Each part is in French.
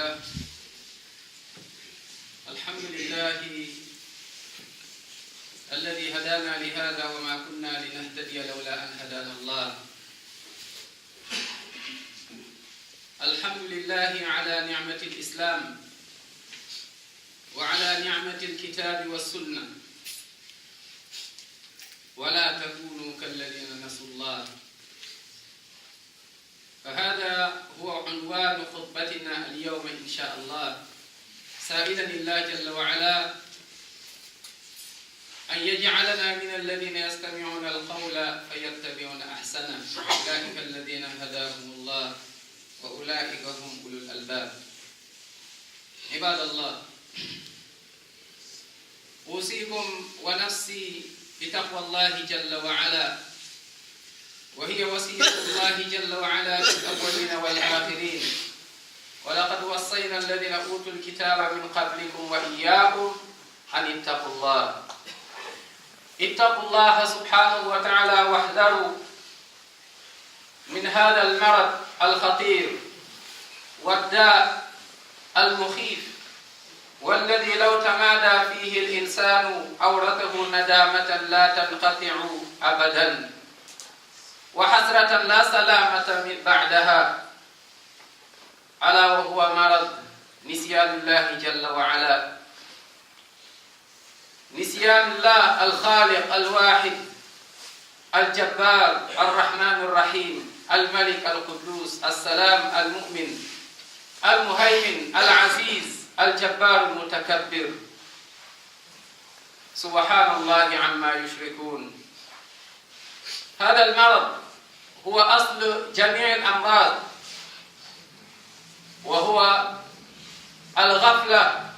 لله الحمد لله الذي هدانا لهذا وما كنا لنهتدي لولا أن هدانا الله. الحمد لله على نعمة الإسلام وعلى نعمة الكتاب والسنة، ولا تكونوا كالذين نسوا الله. فهذا هو عنوان خطبتنا اليوم إن شاء الله، سائلا الله جل وعلا أن يجعلنا من الذين يستمعون القول فيتبعون أحسنه، أولئك الذين هداهم الله وأولئك هم أولو الألباب. عباد الله، أوصيكم ونفسي بتقوى الله جل وعلا، وهي وصية الله جل وعلا للأولين والآخرين. ولقد وصينا الذين أوتوا الكتاب من قبلكم وإياكم أن اتقوا الله. اتقوا الله سبحانه وتعالى واحذروا من هذا المرض الخطير والداء المخيف، والذي لو تمادى فيه الإنسان أورثه ندامة لا تنقطع أبدا، وحسرة لا سلامة من بعدها، ألا وهو مرض نسيان الله جل وعلا، نسيان الله الخالق الواحد الجبار الرحمن الرحيم الملك القدوس السلام المؤمن المهيمن العزيز الجبار المتكبر، سبحان الله عما يشركون. هذا المرض هو أصل جميع الأمراض، وهو الغفلة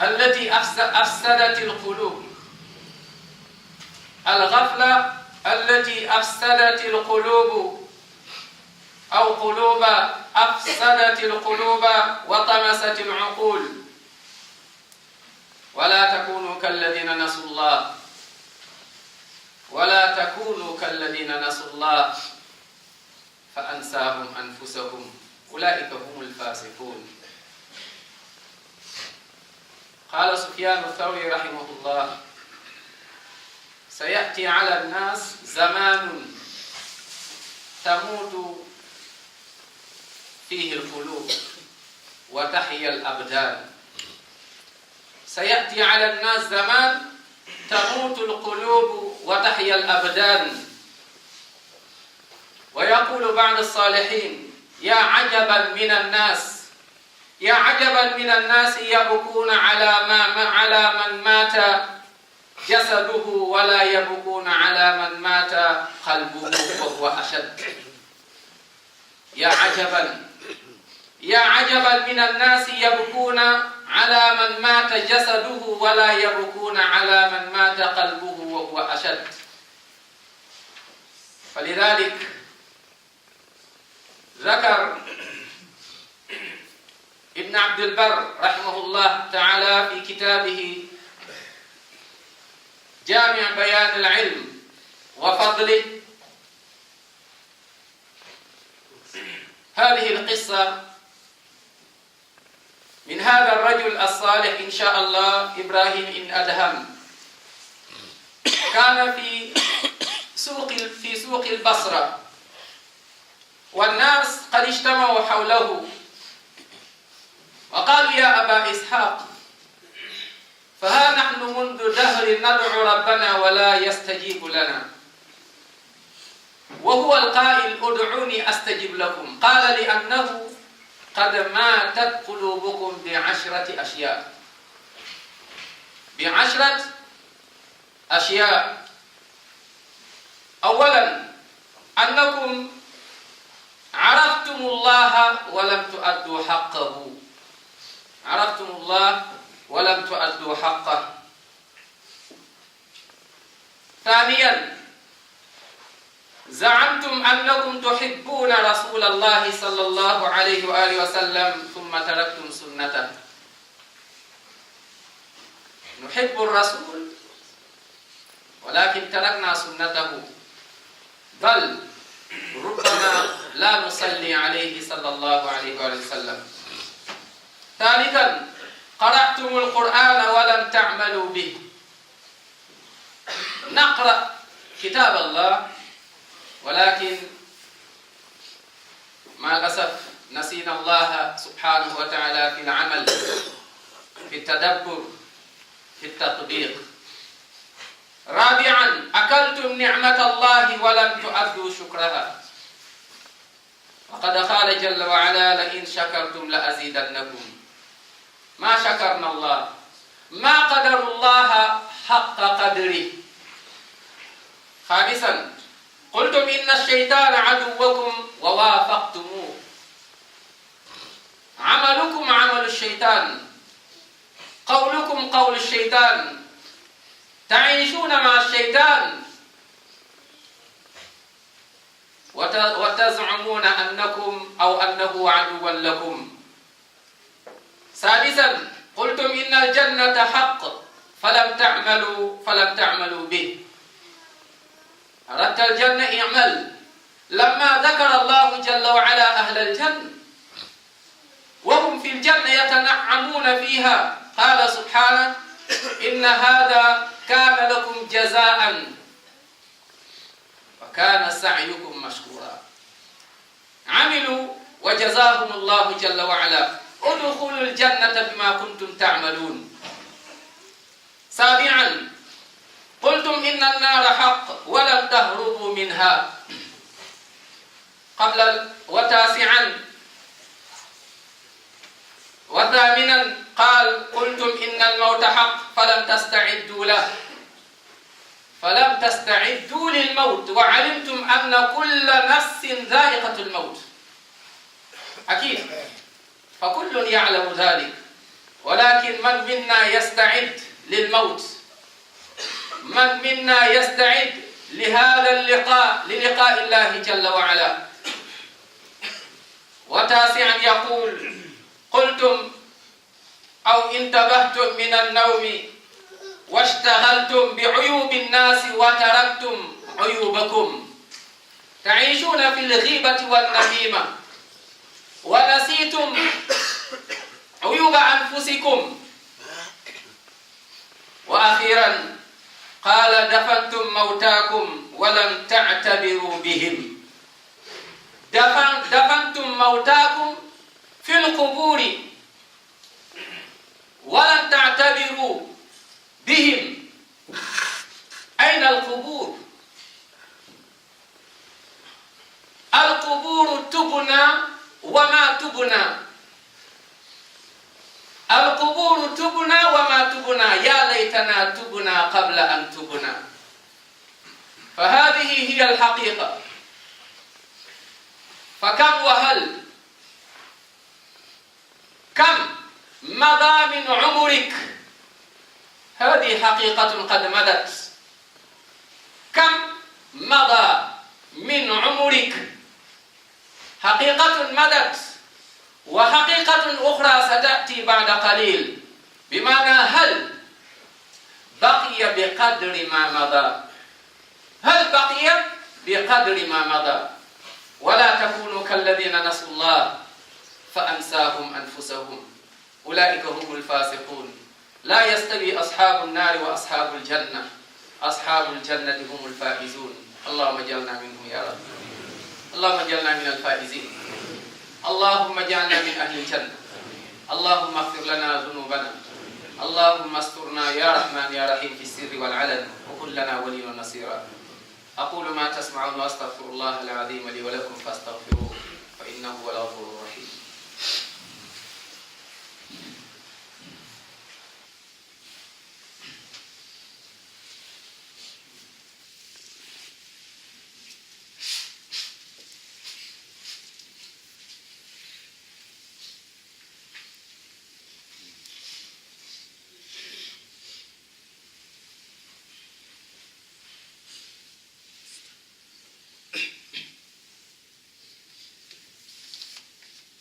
التي أفسدت القلوب، الغفلة التي أفسدت القلوب أو قلوب أفسدت القلوب وطمست العقول. ولا تكونوا كالذين نسوا الله، ولا تكونوا كالذين نسوا الله فأنساهم أنفسهم أولئك هم الفاسقون. قال سفيان الثوري رحمه الله: سيأتي على الناس زمان تموت فيه القلوب وتحيا الأبدان. سيأتي على الناس زمان تموت القلوب وتحيا الأبدان. ويقول بعض الصالحين: يا عجبا من الناس، يا عجبا من الناس يبكون على من مات جسده ولا يبكون على من مات قلبه وهو أشد. يا عجبا من الناس يبكون على من مات جسده ولا يبكون على من مات قلبه وهو أشد. فلذلك ذكر ابن عبد البر رحمه الله تعالى في كتابه جامع بيان العلم وفضله هذه القصة من هذا الرجل الصالح إن شاء الله، إبراهيم بن أدهم. كان في سوق البصرة، والناس قد اجتمعوا حوله وقالوا: يا أبا إسحاق، فها نحن منذ دهر ندعو ربنا ولا يستجيب لنا، وهو القائل: ادعوني أستجب لكم. قال: لأنه قد ماتت قلوبكم بعشرة أشياء. أولا، أنكم عرفتم الله ولم تؤدوا حقه، عرفتم الله ولم تؤدوا حقه. ثانيا، زعمتم أنكم تحبون رسول الله صلى الله عليه وآله وسلم ثم تركتم سنته. نحب الرسول ولكن تركنا سنته، بل ربما لا نصلي عليه صلى الله عليه وآله وسلم. ثالثا قرأتم القرآن ولم تعملوا به. نقرأ كتاب الله ولكن مع الأسف نسينا الله سبحانه وتعالى في العمل، في التدبر، في التطبيق. رابعا أكلتم نعمة الله ولم تؤدوا شكرها. وقد قال جل وعلا لئن شكرتم لأزيدنكم. ما شكرنا الله، ما قدر الله حق قدره. خامسا قلتم إن الشيطان عدوكم ووافقتموه. عملكم عمل الشيطان، قولكم قول الشيطان، تعيشون مع الشيطان وتزعمون أنكم أو أنه عدوا لكم. سادسا قلتم إن الجنة حق فلم تعملوا به. أردت الجنة اعمل. لما ذكر الله جل وعلا أهل الجنة وهم في الجنة يتنعمون فيها قال سبحانه إن هذا كان لكم جزاء وكان سعيكم مشكورا. عملوا وجزاهم الله جل وعلا ادخلوا الجنة بما كنتم تعملون. سابعا قلتم إن النار حق ولم تهربوا منها. وثامنا قال قلتم إن الموت حق فلم تستعدوا له. فلم تستعدوا للموت وعلمتم أن كل نفس ذائقة الموت. أكيد فكل يعلم ذلك، ولكن من منا يستعد للموت؟ من منا يستعد لهذا اللقاء، للقاء الله جل وعلا؟ وتاسعا يقول قلتم أو انتبهتم من النوم واشتغلتم بعيوب الناس وتركتم عيوبكم. تعيشون في الغيبة والنميمة ونسيتم عيوب أنفسكم. وأخيرا قال دفنتم موتاكم ولم تعتبروا بهم. دفنتم موتاكم في القبور ولم تعتبروا بهم. أين القبور؟ القبور تبنى وما تبنى. القبور تبنى وما تبنى. يا ليتنا تبنى قبل أن تبنى. فهذه هي الحقيقة. فكم وهل كم مضى من عمرك؟ هذه حقيقة قد مضت. كم مضى من عمرك؟ حقيقة مضت، وحقيقة أخرى ستأتي بعد قليل. بمعنى هل بقي بقدر ما مضى؟ هل بقي بقدر ما مضى؟ ولا تكونوا كالذين نسوا الله فأنساهم أنفسهم أولئك هم الفاسقون. لا يستوي أصحاب النار وأصحاب الجنة. أصحاب الجنة هم الفائزون. اللهم اجعلنا منهم يا رب. اللهم اجعلنا من الفائزين. اللهم اجعلنا من أهل الجنة. اللهم اغفر لنا ذنوبنا. اللهم استرنا يا رحمن يا رحيم في السر والعلن، وكن لنا وليا ونصيرا. أقول ما تسمعون وأستغفر الله العظيم لي ولكم فاستغفروه فإنه هو الغفور الرحيم.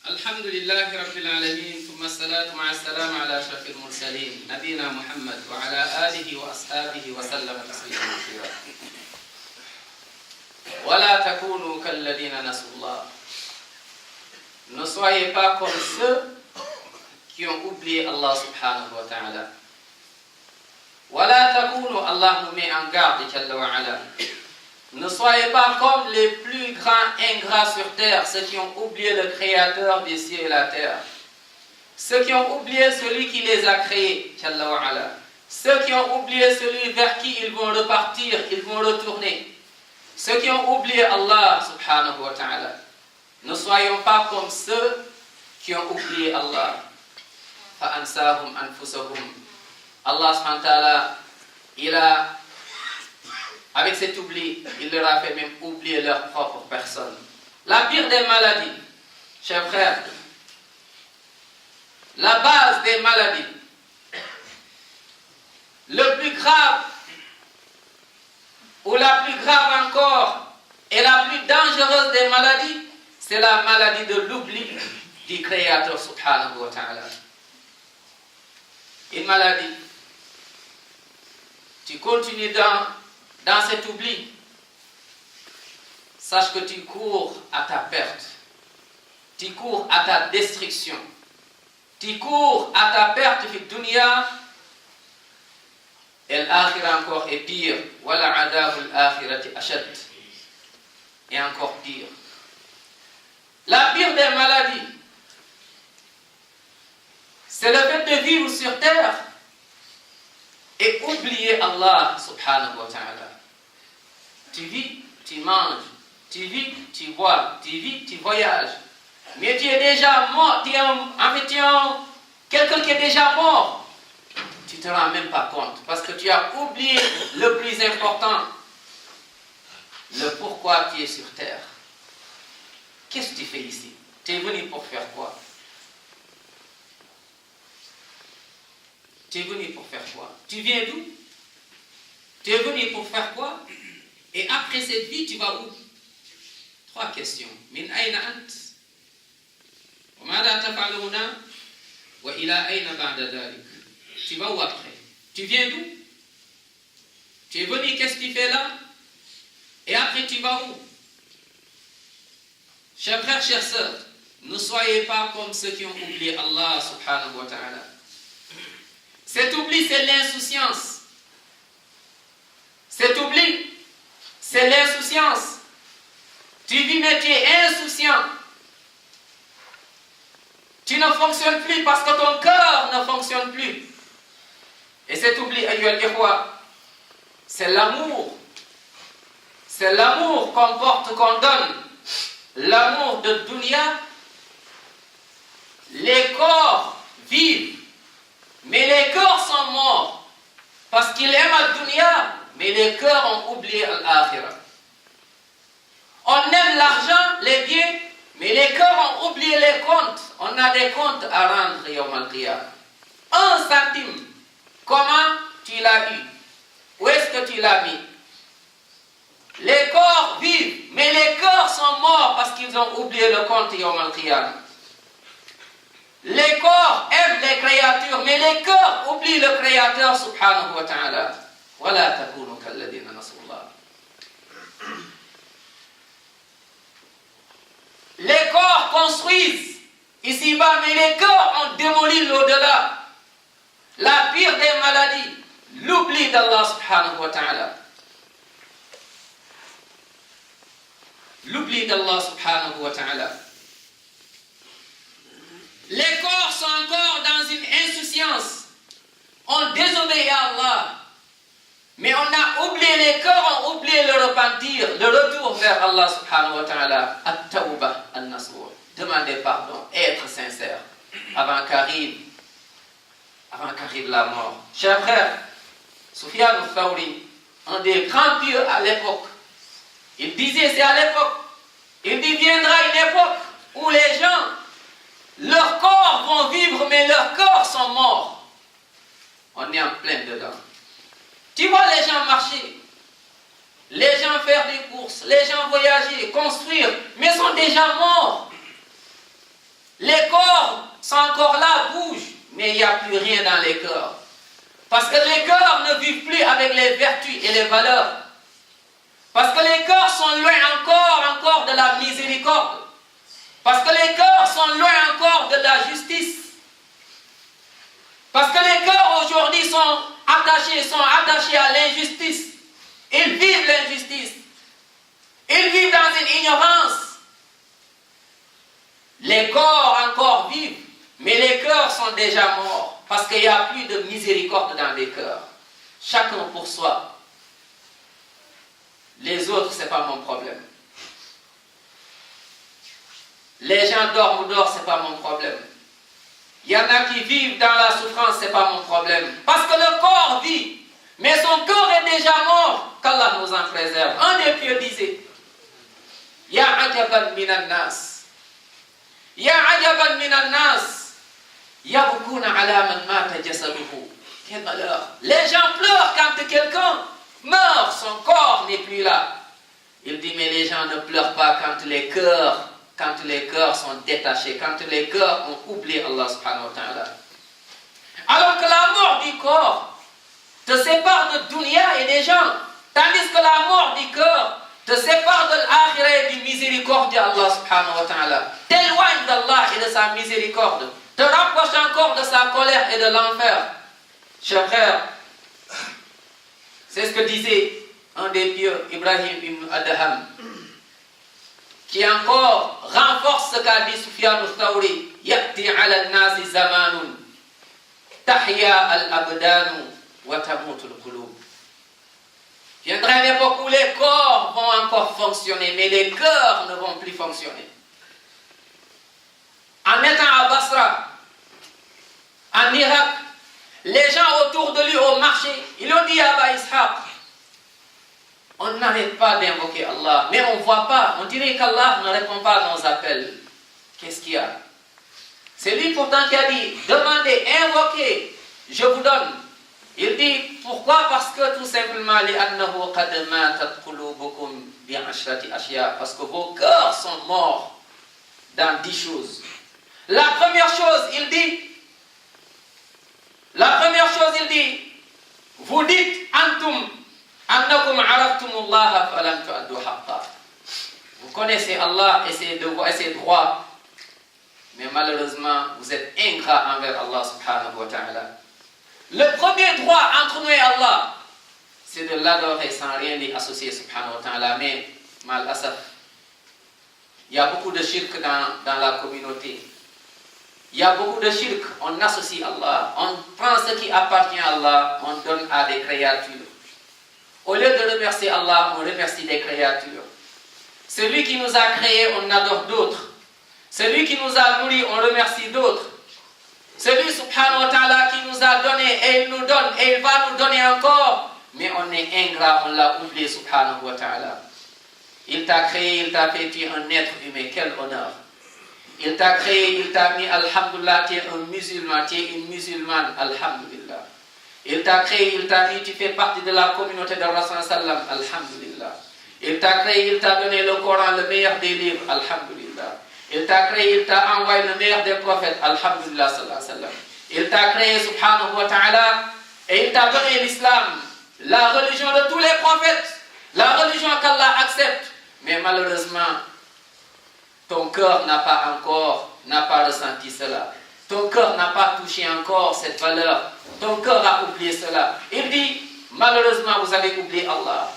الحمد لله رب العالمين، ثم الصلاة مع السلام على أشرف المرسلين نبينا محمد وعلى آله وأصحابه وسلم تسليما كثيرا. ولا تكونوا كالذين نسوا الله. Ne soyez pas comme ceux qui ont oublié Allah subhanahu wa ta'ala. Wala takunu, Allah nous met en garde, Jalla wa ala. Ne soyez pas comme les plus grands ingrats sur terre, ceux qui ont oublié le Créateur des cieux et la terre. Ceux qui ont oublié celui qui les a créés, Jalla wa ala. Ceux qui ont oublié celui vers qui ils vont repartir, ils vont retourner. Ceux qui ont oublié Allah subhanahu wa ta'ala. Ne soyons pas comme ceux qui ont oublié Allah. Fa'ansahum anfusahum. Allah subhanahu wa ta'ala, avec cet oubli, il leur a fait même oublier leur propre personne. La pire des maladies, chers frères, la base des maladies, le plus grave, ou la plus grave encore, et la plus dangereuse des maladies, c'est la maladie de l'oubli du Créateur subhanahu wa ta'ala. Une maladie, tu continues dans cet oubli, sache que tu cours à ta perte, tu cours à ta destruction, tu cours à ta perte fi dunya, et l'akhirah encore est pire, wala adabul akhirati ashad, et encore pire. La pire des maladies, c'est le fait de vivre sur terre et oublier Allah subhanahu wa ta'ala. Tu vis, tu manges, tu vis, tu bois, tu vis, tu voyages. Mais tu es déjà mort, tu es quelqu'un qui est déjà mort. Tu ne te rends même pas compte parce que tu as oublié le plus important, le pourquoi tu es sur terre. Qu'est-ce que tu fais ici? Tu es venu pour faire quoi? Tu es venu pour faire quoi? Tu viens d'où? Tu es venu pour faire quoi? Et après cette vie, tu vas où? 3 questions. Min ayna ant? Wa madha taf'aluna? Wa ila ayna ba'da dhalik? Tu vas où après? Tu viens d'où? Tu es venu, qu'est-ce que tu fais là? Et après tu vas où? Chers frères, chères sœurs, ne soyez pas comme ceux qui ont oublié Allah subhanahu wa ta'ala. Cet oubli, c'est l'insouciance. Cet oubli, c'est l'insouciance. Tu vis mais tu es insouciant. Tu ne fonctionnes plus parce que ton cœur ne fonctionne plus. Et cet oubli, c'est l'amour. C'est l'amour qu'on porte, qu'on donne. L'amour de dunya. Les corps vivent, mais les cœurs sont morts. Parce qu'ils aiment la dunya, mais les cœurs ont oublié l'akhirah. On aime l'argent, les biens, mais les cœurs ont oublié les comptes. On a des comptes à rendre, yawm al-qiyamah. 1 centime. Comment tu l'as eu? Où est-ce que tu l'as mis? Les corps vivent, mais les cœurs sont morts parce qu'ils ont oublié le compte yawm al-qiyamah. Les corps aiment les créatures, mais les cœurs oublient le Créateur subhanahu wa ta'ala. Wala takunu kalladina nasullah. Les corps construisent ici-bas, mais les cœurs ont démoli l'au-delà. La pire des maladies, l'oubli d'Allah subhanahu wa ta'ala. L'oubli d'Allah subhanahu wa ta'ala. Les corps sont encore dans une insouciance. On désobéit à Allah. Mais on a oublié, les cœurs ont oublié le repentir, le retour vers Allah subhanahu wa ta'ala. At-tawbah an-nasuh. Demander pardon, être sincère avant qu'arrive la mort. Chers frères, Sufyan al-Thawri, un des grands pieux à l'époque, il disait, c'est à l'époque, il dit, viendra une époque où les gens, leurs corps vont vivre, mais leurs corps sont morts. On est en plein dedans. Tu vois les gens marcher, les gens faire des courses, les gens voyager, construire, mais sont déjà morts. Les corps sont encore là, bougent, mais il n'y a plus rien dans les cœurs. Parce que les cœurs ne vivent plus avec les vertus et les valeurs. Parce que les cœurs sont loin encore de la miséricorde. Parce que les cœurs sont loin encore de la justice. Parce que les cœurs aujourd'hui sont attachés à l'injustice. Ils vivent l'injustice. Ils vivent dans une ignorance. Les corps encore vivent, mais les cœurs sont déjà morts. Parce qu'il n'y a plus de miséricorde dans les cœurs. Chacun pour soi. Les autres, ce n'est pas mon problème. Les gens dorment ou dorment, ce n'est pas mon problème. Il y en a qui vivent dans la souffrance, ce n'est pas mon problème. Parce que le corps vit, mais son corps est déjà mort. Qu'Allah nous en préserve. Un des pieux disait, Ya ajaban minan nas. Ya ajaban minan nas. Yabukuna ala man mata jasaduhu. Quel malheur. Les gens pleurent quand quelqu'un meurt, son corps n'est plus là. Il dit, mais les gens ne pleurent pas quand les cœurs sont détachés, quand les cœurs ont oublié Allah subhanahu wa ta'ala. Alors que la mort du corps te sépare de dunya et des gens, tandis que la mort du cœur te sépare de l'akhirah et du miséricorde d'Allah subhanahu wa ta'ala. T'éloigne d'Allah et de sa miséricorde, te rapproche encore de sa colère et de l'enfer. Chers frères, c'est ce que disait un des pieux, Ibrahim ibn Adham, qui encore renforce ce qu'a dit Sufyan al-Thawri. Ya'ti ala al-nasi zamanun tahya al-abdanu wa tamutu al-qulub. Viendra une époque où les corps vont encore fonctionner, mais les cœurs ne vont plus fonctionner. En étant à Basra, en Irak, les gens autour de lui au marché, ils ont dit à Aba Ishaq, on n'arrête pas d'invoquer Allah, mais on ne voit pas, on dirait qu'Allah ne répond pas à nos appels. Qu'est-ce qu'il y a? C'est lui pourtant qui a dit, demandez, invoquez, je vous donne. Il dit, pourquoi? Parce que tout simplement, parce que vos cœurs sont morts dans 10 choses. La première chose, il dit, vous dites, antum, annakum araftumullah falam tu'addu haqqa. Vous connaissez Allah et ses devoirs et ses droits, mais malheureusement, vous êtes ingrats envers Allah subhanahu wa ta'ala. Le premier droit entre nous et Allah, c'est de l'adorer sans rien y associer subhanahu wa ta'ala. Mais, mal asaf, il y a beaucoup de shirk dans la communauté. Il y a beaucoup de shirk, on associe Allah, on prend ce qui appartient à Allah, on donne à des créatures. Au lieu de remercier Allah, on remercie des créatures. Celui qui nous a créés, on adore d'autres. Celui qui nous a nourris, on remercie d'autres. Celui subhanahu wa ta'ala qui nous a donné et il nous donne et il va nous donner encore. Mais on est ingrat, on l'a oublié subhanahu wa ta'ala. Il t'a créé, il t'a fait, tu es un être humain, quel honneur. Il t'a créé, il t'a mis, alhamdulillah, tu es un musulman, tu es une musulmane, alhamdulillah. Il t'a créé, il t'a mis, tu fais partie de la communauté de Rasul sallam, alhamdulillah. Il t'a créé, il t'a donné le Coran, le meilleur des livres, alhamdulillah. Il t'a créé, il t'a envoyé le meilleur des prophètes, alhamdulillah sallallahu alayhi wa sallam. Il t'a créé, subhanahu wa ta'ala, et il t'a donné l'islam, la religion de tous les prophètes, la religion qu'Allah accepte. Mais malheureusement, ton cœur n'a pas ressenti cela. Ton cœur n'a pas touché encore cette valeur. Ton cœur a oublié cela. Il dit, malheureusement, vous avez oublié Allah.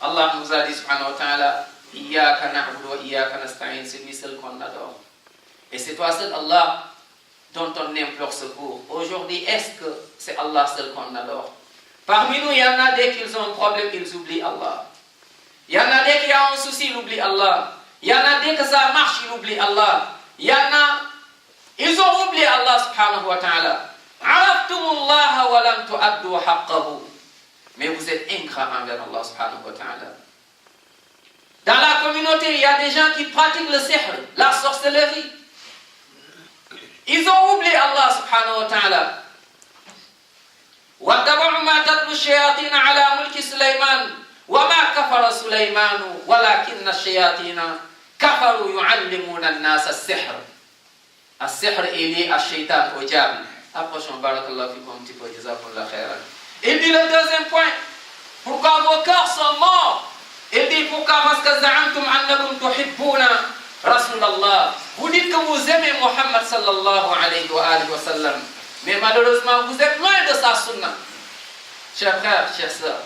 Allah nous a dit, subhanahu wa ta'ala, Iyaka na'budu wa iyaka nasta'in, c'est lui seul qu'on adore. Et c'est toi seul, Allah, dont on implore secours. Aujourd'hui, est-ce que c'est Allah seul qu'on adore? Parmi nous, il y en a dès qu'ils ont un problème, ils oublient Allah. Il y en a dès qu'il y a un souci, ils oublient Allah. Il y en a dès que ça marche, ils oublient Allah. Il y en a, ils ont oublié Allah subhanahu wa ta'ala. Araftumullah wa lam tu'addu haqqahu. Mais vous êtes ingrats envers Allah subhanahu wa ta'ala. Dans la communauté, il y a des gens qui pratiquent le sihr, la sorcellerie. Ils ont oublié Allah subhanahu wa ta'ala. وَاتَّبَعُوا مَا تَتْلُو الشَّيَاطِينَ عَلَى مُلْكِ سُلَيْمَانَ وَمَا كَفَرَ سُلَيْمَانُ وَلَكِنَّ الشَّيَاطِينَ كَفَرُوا يُعَلِّمُونَ النَّاسَ السِّحْرَ. السِّحْر est lié à Shaitan, au diable. Approchons, barakallahu fikum, un petit peu, jazakumullah khairan. Il dit le deuxième point, pourquoi vos cœurs sont morts? Il dit pourquoi? Parce que za'antum annakum tuhibbuna Rasulallah. Vous dites que vous aimez Muhammad sallallahu alayhi wa sallam. Mais malheureusement, vous êtes loin de sa sunna. Chers frères, chères sœurs,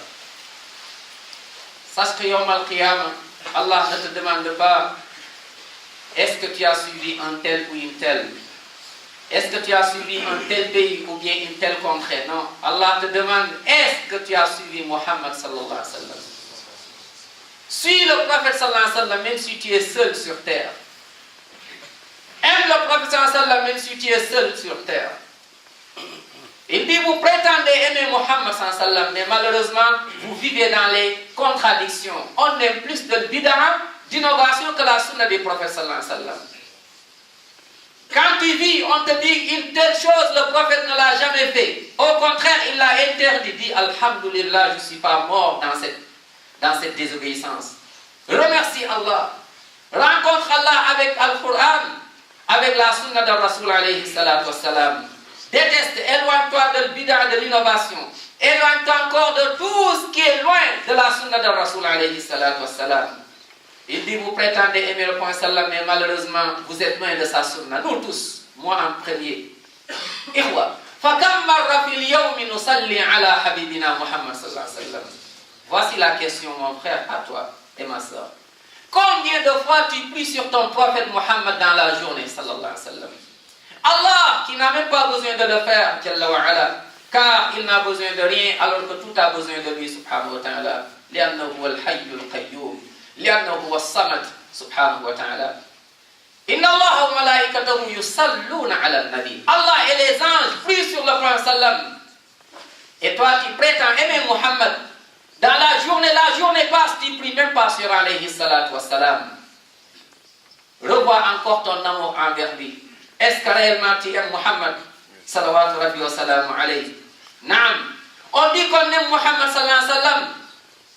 sache que Yawm al-Qiyamah, Allah ne te demande pas est-ce que tu as suivi un tel ou une telle. Est-ce que tu as suivi un tel pays ou bien une telle contrée? Non. Allah te demande est-ce que tu as suivi Muhammad sallallahu alayhi wa sallam. Suis le prophète sallallahu alayhi wa sallam même si tu es seul sur terre. Aime le prophète sallallahu alayhi wa sallam même si tu es seul sur terre. Il dit vous prétendez aimer Muhammad sallallahu alayhi wa sallam, mais malheureusement vous vivez dans les contradictions. On aime plus de bid'a, d'innovation que la sunna du prophète sallallahu alayhi wa sallam. Quand tu vis, on te dit une telle chose, le prophète ne l'a jamais fait. Au contraire, il l'a interdit. Dit Alhamdulillah, je ne suis pas mort dans cette désobéissance. Remercie Allah. Rencontre Allah avec Al-Quran, avec la sunna de Rasul alayhi salatu wassalam. Déteste, éloigne-toi de bid'a, de l'innovation. Éloigne-toi encore de tout ce qui est loin de la sunna de Rasul alayhi salatu wassalam. Il dit, vous prétendez aimer le prophète sallam, mais malheureusement, vous êtes loin de sa sunna. Nous tous, moi en premier. Ikhwa, فَكَمْ مَرَّ فِي الْيَوْمِ نُصَلِّي عَلَى حَبِيبِنَا Muhammad sallallahu alayhi wa sallam. Voici la question, mon frère, à toi et ma soeur. Combien de fois tu pries sur ton prophète Muhammad dans la journée sallallahu alayhi wa sallam? Allah, qui n'a même pas besoin de le faire, Jalla wa ala, car il n'a besoin de rien, alors que tout a besoin de lui, subhanahu wa ta'ala. لِأَنَّهُ هُوَ الْحَيُّ الْقَيُّومُ لأنه هو الصمد سبحانه وتعالى إن الله وملائكته يصلون على النبي. Allah et les anges prient sur le prophète sallam. Et toi tu prétends aimer Muhammad. Dans la journée passe, tu pries même pas sur alayhi salatu wassalam. Revois encore ton amour envers lui. Est-ce que réellement tu aimes Muhammad salawatu rabbi wa salam alayhi? Naam. On dit qu'on aime Muhammad sallallahu alayhi wa sallam,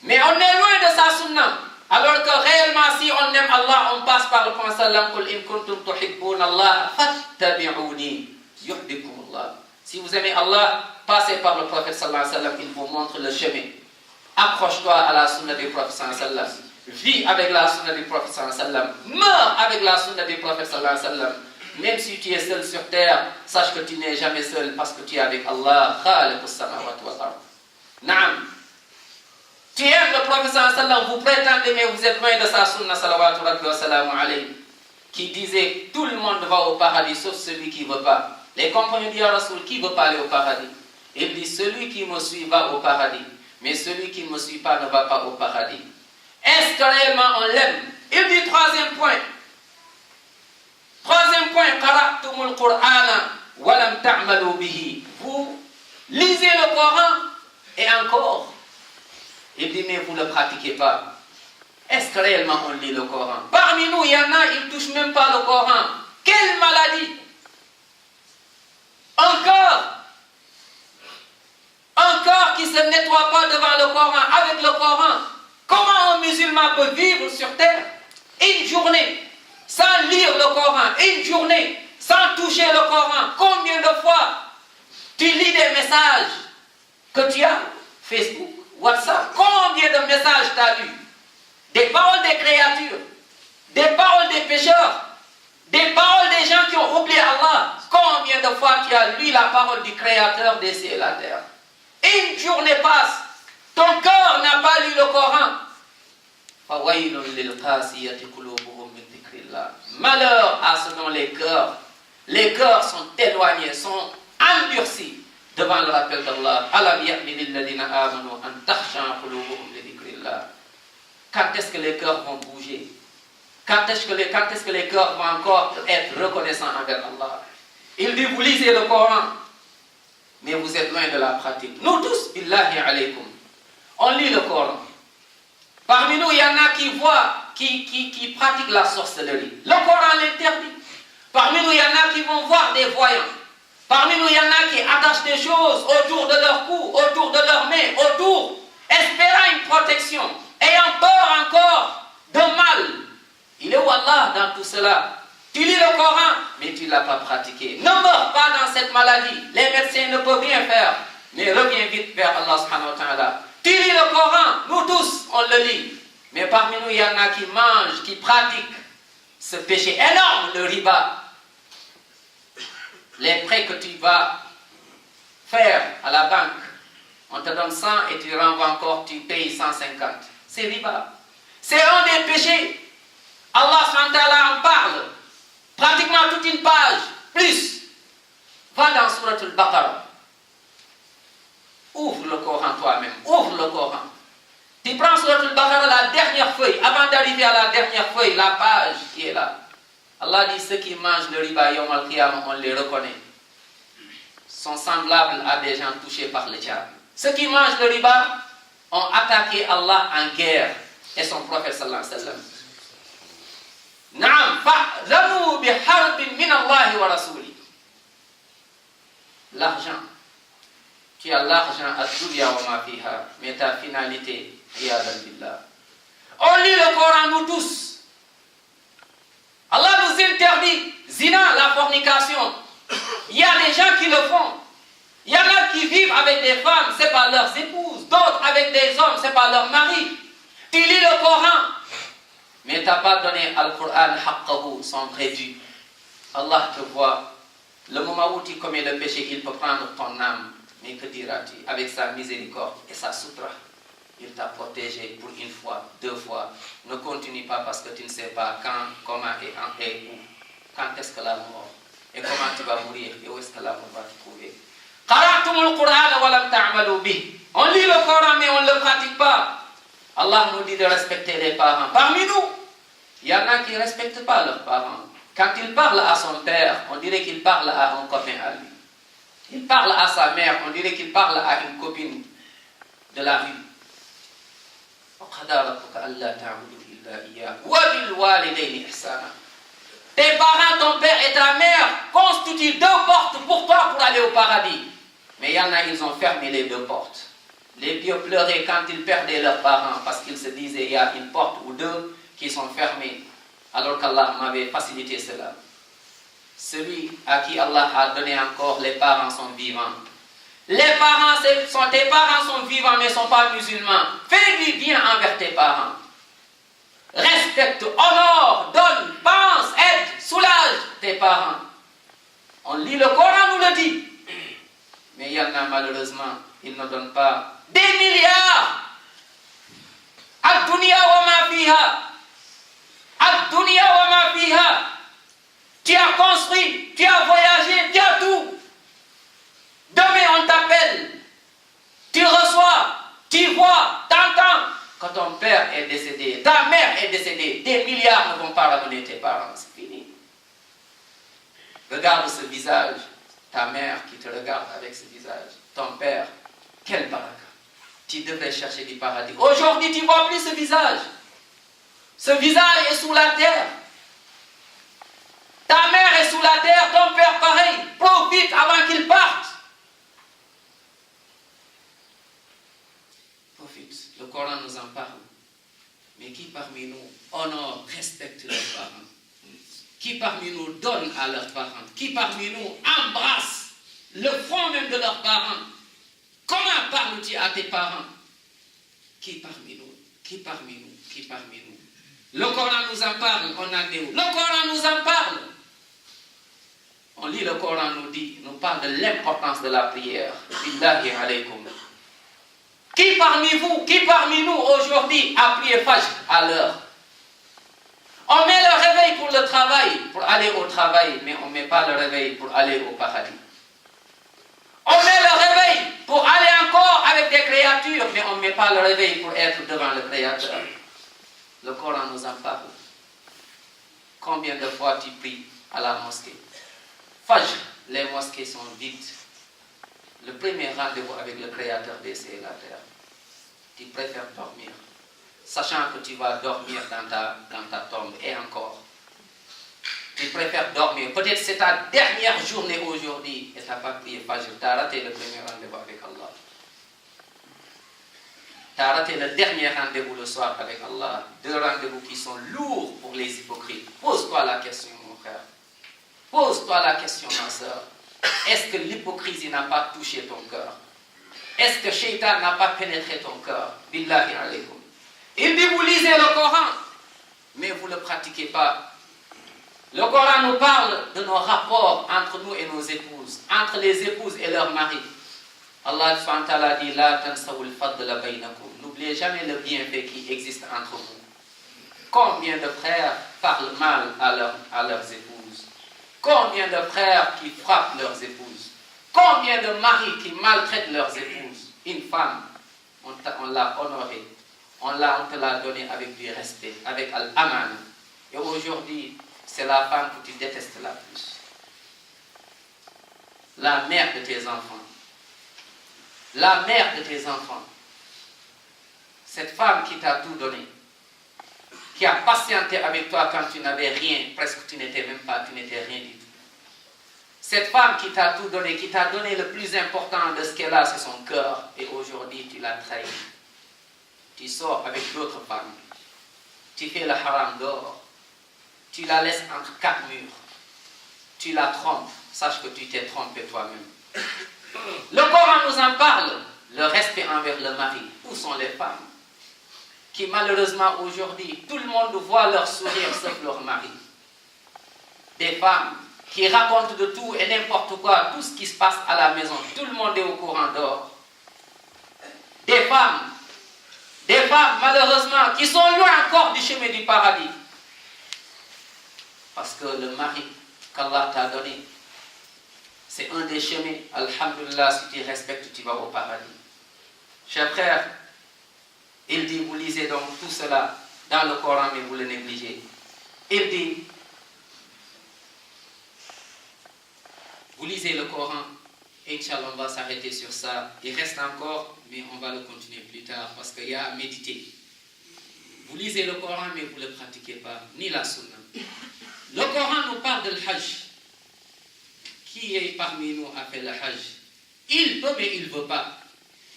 mais on est loin de sa sunna. Alors que réellement, si on aime Allah, on passe par le prophète sallam. Qul in kuntum tuhibbuna Allah fattabi'uni yuhibbukum Allah. Si vous aimez Allah, passez par le prophète sallallahu alayhi wa sallam, il vous montre le chemin. Accroche-toi à la sunna du prophète sallallahu alayhi wa sallam. Vis avec la sunna du prophète sallallahu alayhi wa sallam. Meurs avec la sunna du prophète sallallahu alayhi wa sallam. Même si tu es seul sur terre, sache que tu n'es jamais seul parce que tu es avec Allah. Khaliqus samawati wal ard. Naam. Tu aimes le prophète sallallahu alayhi wa sallam, vous prétendez, mais vous êtes loin de sa sunna salawatu rabbi wa salamu alayhi, qui disait tout le monde va au paradis sauf celui qui ne veut pas. Les compagnons disent à Rasoul, qui ne veut pas aller au paradis? Il dit celui qui me suit va au paradis, mais celui qui ne me suit pas ne va pas au paradis. Est-ce que réellement on l'aime? Il dit troisième point, qara'tumul Qur'ana wa lam ta'malu bihi. Vous lisez le Coran et encore. Il dit, mais vous ne le pratiquez pas. Est-ce que réellement on lit le Coran? Parmi nous, il y en a, ils ne touchent même pas le Coran. Quelle maladie! Un corps qui ne se nettoie pas devant le Coran, avec le Coran. Comment un musulman peut vivre sur terre une journée sans lire le Coran, une journée sans toucher le Coran? Combien de fois tu lis des messages que tu as, Facebook, WhatsApp, combien de messages tu as lu? Des paroles des créatures, des paroles des pécheurs, des paroles des gens qui ont oublié Allah. Combien de fois tu as lu la parole du Créateur des cieux et la terre? Une journée passe, ton cœur n'a pas lu le Coran. Malheur à ceux dont les cœurs sont éloignés, sont endurcis devant le rappel d'Allah. Quand est-ce que les cœurs vont bouger? Quand est-ce que les cœurs vont encore être reconnaissants envers Allah? Il dit, vous lisez le Coran, mais vous êtes loin de la pratique. Nous tous, billahi alaykum, on lit le Coran. Parmi nous, il y en a qui pratiquent la sorcellerie. Le Coran l'interdit. Parmi nous, il y en a qui vont voir des voyants. Parmi nous, il y en a qui attachent des choses autour de leur cou, autour de leurs mains, autour, espérant une protection, ayant peur encore de mal. Il est où Allah dans tout cela? Tu lis le Coran, mais tu ne l'as pas pratiqué. Ne meurs pas dans cette maladie. Les médecins ne peuvent rien faire. Mais reviens vite vers Allah subhanahu wa ta'ala. Tu lis le Coran, nous tous, on le lit. Mais parmi nous, il y en a qui mangent, qui pratiquent ce péché énorme, le riba. Les prêts que tu vas faire à la banque. On te donne 100 et tu renvoies encore, tu payes 150. C'est riba. C'est un des péchés. Allah SWT en parle. Pratiquement toute une page, plus. Va dans Surat al-Baqarah. Ouvre le Coran toi-même. Ouvre le Coran. Tu prends Surat al-Baqarah, la dernière feuille. Avant d'arriver à la dernière feuille, la page qui est là. Allah dit, ceux qui mangent le riba, Yawm al-Qiyamah, on les reconnaît. Sont semblables à des gens touchés par le diable. Ceux qui mangent le riba ont attaqué Allah en guerre et son prophète sallallahu alayhi wa sallam. Naam, fa'lamu biharbin min Allah wa rasuli. L'argent. Tu as l'argent à dunya wa ma fiha, mais ta finalité, iyadan billah. On lit le Coran nous tous. Allah nous interdit zina, la fornication. Il y a des gens qui le font. Il y en a qui vivent avec des femmes, c'est pas leurs épouses. D'autres avec des hommes, c'est pas leur mari. Tu lis le Coran, mais tu n'as pas donné al-Qur'an haqqahu, son vrai dû. Allah te voit. Le moment où tu commets le péché, il peut prendre ton âme. Mais que diras-tu? Avec sa miséricorde et sa sutra, il t'a protégé pour une fois, 2 fois. Ne continue pas parce que tu ne sais pas quand, comment et où. Quand est-ce que la mort? Et comment tu vas mourir? Et où est-ce que la mort va te trouver? On lit le Coran mais on ne le pratique pas. Allah nous dit de respecter les parents. Parmi nous, il y en a qui ne respectent pas leurs parents. Quand il parle à son père, on dirait qu'il parle à un copain à lui. Il parle à sa mère, on dirait qu'il parle à une copine de la rue. Tes parents, ton père et ta mère constituent 2 portes pour toi pour aller au paradis. Mais il y en a, ils ont fermé les 2 portes. Les vieux pleuraient quand ils perdaient leurs parents parce qu'ils se disaient il y a une porte ou 2 qui sont fermées. Alors qu'Allah m'avait facilité cela. Celui à qui Allah a donné encore les parents sont vivants. Les parents, tes parents sont vivants mais ne sont pas musulmans. Fais du bien envers tes parents. Respecte, honore, donne, pense, aide, soulage tes parents. On lit le Coran, nous le dit. Mais il y en a malheureusement, ils ne donnent pas des milliards. Ad-dunya wa ma fiha. Ad-dunya wa ma fiha. Tu as construit, tu as voyagé, tu as tout. Demain on t'appelle. Tu reçois, tu vois, t'entends. Quand ton père est décédé, ta mère est décédée, des milliards ne vont pas ramener tes parents. C'est fini. Regarde ce visage. Ta mère qui te regarde avec ce visage. Ton père, quel baraka. Tu devrais chercher du paradis. Aujourd'hui, tu ne vois plus ce visage. Ce visage est sous la terre. Ta mère est sous la terre, ton père pareil. Profite avant qu'il parte. Profite. Le Coran nous en parle. Mais qui parmi nous honore, respecte leurs parents? Qui parmi nous donne à leurs parents? Qui parmi nous embrasse le front même de leurs parents? Comment parles-tu à tes parents? Qui parmi nous? Qui parmi nous? Qui parmi nous? Le Coran nous en parle, on en est où? Le Coran nous en parle. On lit le Coran, nous parle de l'importance de la prière. Billahi alaykum. Qui parmi vous, qui parmi nous aujourd'hui a prié Fajr à l'heure? On met le réveil pour le travail, pour aller au travail, mais on ne met pas le réveil pour aller au paradis. On met le réveil pour aller encore avec des créatures, mais on ne met pas le réveil pour être devant le Créateur. Le Coran nous en parle. Combien de fois tu pries à la mosquée? Fajr, les mosquées sont vides. Le premier rendez-vous avec le Créateur des cieux et la terre. Tu préfères dormir, sachant que tu vas dormir dans ta tombe, et encore. Tu préfères dormir. Peut-être c'est ta dernière journée aujourd'hui et tu n'as pas prié Fajr. Tu as raté le premier rendez-vous avec Allah. Tu as raté le dernier rendez-vous le soir avec Allah. 2 rendez-vous qui sont lourds pour les hypocrites. Pose-toi la question, mon frère. Pose-toi la question, ma soeur. Est-ce que l'hypocrisie n'a pas touché ton cœur? Est-ce que Shaitan n'a pas pénétré ton cœur? Billahi alaykum. Il dit, vous lisez le Coran, mais vous ne le pratiquez pas. Le Coran nous parle de nos rapports entre nous et nos épouses, entre les épouses et leurs maris. Allah subhanahu wa ta'ala dit la tansawul fadla baynakum. N'oubliez jamais le bienfait qui existe entre vous. Combien de frères parlent mal à leurs épouses? Combien de frères qui frappent leurs épouses? Combien de maris qui maltraitent leurs épouses? Une femme, on l'a honorée, on te l'a donnée avec du respect, avec al-aman. Et aujourd'hui, c'est la femme que tu détestes la plus. La mère de tes enfants. La mère de tes enfants. Cette femme qui t'a tout donné, qui a patienté avec toi quand tu n'avais rien, presque tu n'étais rien du tout. Cette femme qui t'a tout donné, qui t'a donné le plus important de ce qu'elle a, c'est son cœur, et aujourd'hui tu l'as trahi. Tu sors avec d'autres femmes, tu fais le haram d'or, tu la laisses entre 4 murs, tu la trompes, sache que tu t'es trompé toi-même. Le Coran nous en parle, le respect envers le mari. Où sont les femmes qui malheureusement aujourd'hui, tout le monde voit leur sourire sauf leur mari? Des femmes qui racontent de tout et n'importe quoi, tout ce qui se passe à la maison, tout le monde est au courant dehors. Des femmes malheureusement qui sont loin encore du chemin du paradis. Parce que le mari qu'Allah t'a donné, c'est un des chemins, alhamdulillah, si tu respectes, tu vas au paradis. Chers frères, il dit, vous lisez donc tout cela dans le Coran, mais vous le négligez. Il dit, vous lisez le Coran, et Inch'Allah, on va s'arrêter sur ça. Il reste encore, mais on va le continuer plus tard, parce qu'il y a à méditer. Vous lisez le Coran, mais vous ne le pratiquez pas, ni la Sunna. Le Coran nous parle de l'Hajj. Qui est parmi nous a fait le Hajj? Il peut, mais il ne veut pas.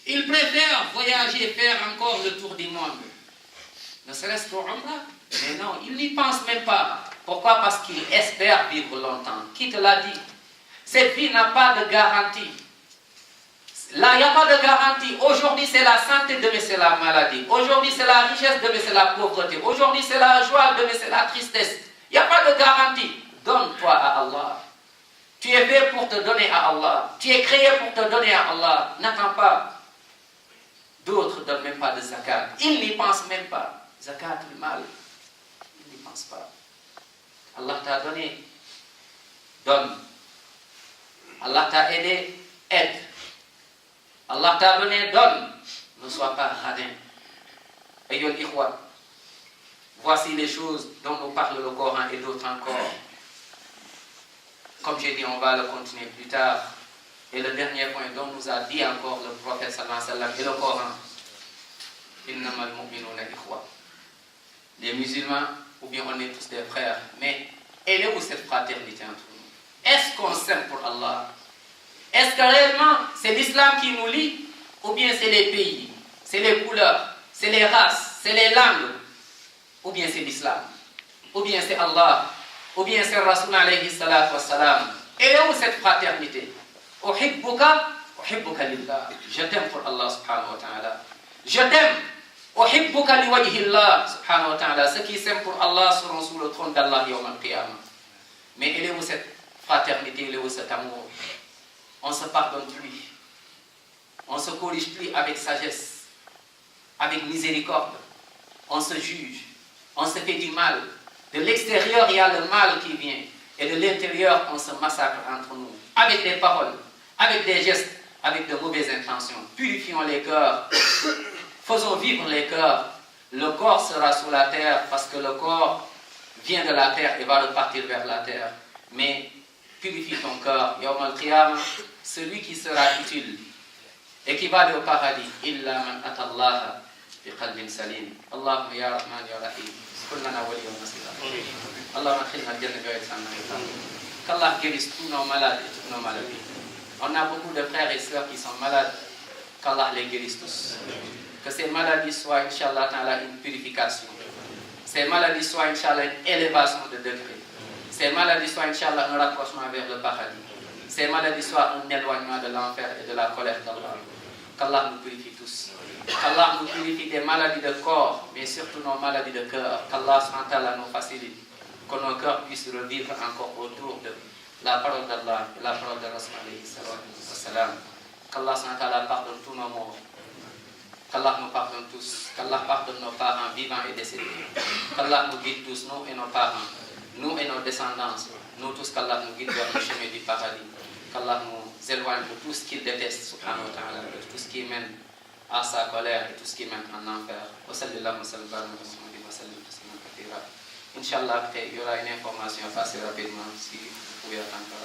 Il préfère voyager et faire encore le tour du monde. Ne serait-ce pour Umrah? Mais non, il n'y pense même pas. Pourquoi? Parce qu'il espère vivre longtemps. Qui te l'a dit? Cette vie n'a pas de garantie. Là, il n'y a pas de garantie. Aujourd'hui, c'est la santé, demain, c'est la maladie. Aujourd'hui, c'est la richesse, demain, c'est la pauvreté. Aujourd'hui, c'est la joie, demain, c'est la tristesse. Il n'y a pas de garantie. Donne-toi à Allah. Tu es fait pour te donner à Allah. Tu es créé pour te donner à Allah. N'attends pas. D'autres ne donnent même pas de zakat. Ils n'y pensent même pas. Zakat, le mal. Ils n'y pensent pas. Allah t'a donné. Donne. Allah t'a aidé. Aide. Allah t'a donné. Donne. Ne sois pas radin. Ayyul ikhwa. Voici les choses dont nous parle le Coran et d'autres encore. Comme j'ai dit, on va le continuer plus tard. Et le dernier point dont nous a dit encore le prophète sallallahu alayhi wa sallam et le Coran, innamal mu'minuna ikhwa. Les musulmans, ou bien on est tous des frères, mais elle est où cette fraternité entre nous? Est-ce qu'on s'aime pour Allah? Est-ce que réellement c'est l'islam qui nous lie? Ou bien c'est les pays, c'est les couleurs, c'est les races, c'est les langues? Ou bien c'est l'islam? Ou bien c'est Allah? Ou bien c'est Rasul alayhi salatu wassalam? Elle est où cette fraternité? Uhibbuka lillah. Je t'aime pour Allah subhanahu wa ta'ala. Je t'aime. Uhibbuka liwajhillah subhanahu wa ta'ala. Ceux qui s'aiment pour Allah seront sous le trône d'Allah yawm al-qiyamah. Mais elle est où cette fraternité? Elle est où cet amour? On ne se pardonne plus. On ne se corrige plus avec sagesse, avec miséricorde. On se juge. On se fait du mal. De l'extérieur, il y a le mal qui vient. Et de l'intérieur, on se massacre entre nous. Avec des paroles, avec des gestes, avec de mauvaises intentions. Purifions les cœurs. Faisons vivre les cœurs. Le corps sera sous la terre parce que le corps vient de la terre et va repartir vers la terre. Mais purifie ton cœur. Yawm al-Qiyamah, celui qui sera utile et qui va aller au paradis. Illa man atallaha bi qalbin salim. Allahumma ya Rahman ya Rahim. Kullana waliya wa nasira. Allahumma adkhilna al-jannah bi ghayri hisab. Qu'Allah guérisse tous nos malades et toutes nos maladies. On a beaucoup de frères et sœurs qui sont malades. Qu'Allah les guérisse tous. Que ces maladies soient, Inch'Allah, une purification. Ces maladies soient, Inch'Allah, une élévation de degré. Ces maladies soient, Inch'Allah, un rapprochement vers le paradis. Ces maladies soient un éloignement de l'enfer et de la colère d'Allah. Qu'Allah nous purifie tous. Qu'Allah nous purifie des maladies de corps, mais surtout nos maladies de cœur. Qu'Allah nous facilite. Que nos cœurs puissent revivre encore autour de la parole d'Allah et la parole de Rasul alayhi salam. qu'Allah SWT pardonne tous nos morts, qu'Allah nous pardonne tous, qu'Allah pardonne nos parents vivants et décédés, qu'Allah nous guide tous, nous et nos parents, nous et nos descendants, nous tous, qu'Allah nous guide vers le chemin du paradis, qu'Allah nous éloigne de tout ce qu'il déteste, subhanahu wa ta'ala, de tout ce qui mène à sa colère et tout ce qui mène en enfer. Wa sallallahu wa sallam wa sallam tasliman kathira. Inch'Allah, après, il y aura une information assez rapidement si vous pouvez attendre.